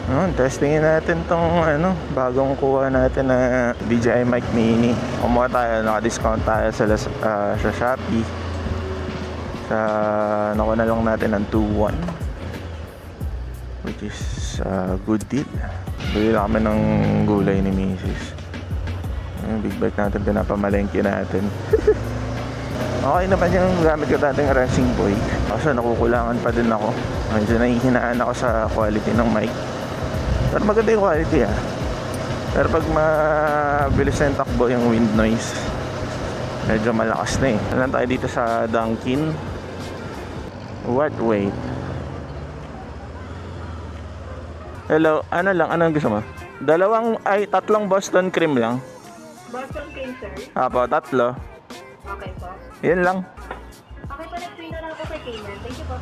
Testingin natin tong bagong kuha natin na DJI Mic Mini. Kumuha tayo, naka-discount tayo sa Shopee. Nakuha na lang natin ng 2.1, which is good deal. Bili lang kami ng gulay ni Mrs. Yung big bike natin, pinapamalengke natin. Okay naman yung gamit ko dating Racing Boy. Kaso nakukulangan pa din ako. Medyo nahihinaan ako sa quality ng mic. Pero maganda yung quality Pero pag mabilis na yung takbo, yung wind noise, medyo malakas na Alam tayo dito sa Dunkin. Wait. Hello, anong gusto mo? Tatlong Boston cream lang. Boston cream, sir. Apo, tatlo. Okay po. Yan lang. Okay po, next week na lang po kay payment. Thank you po.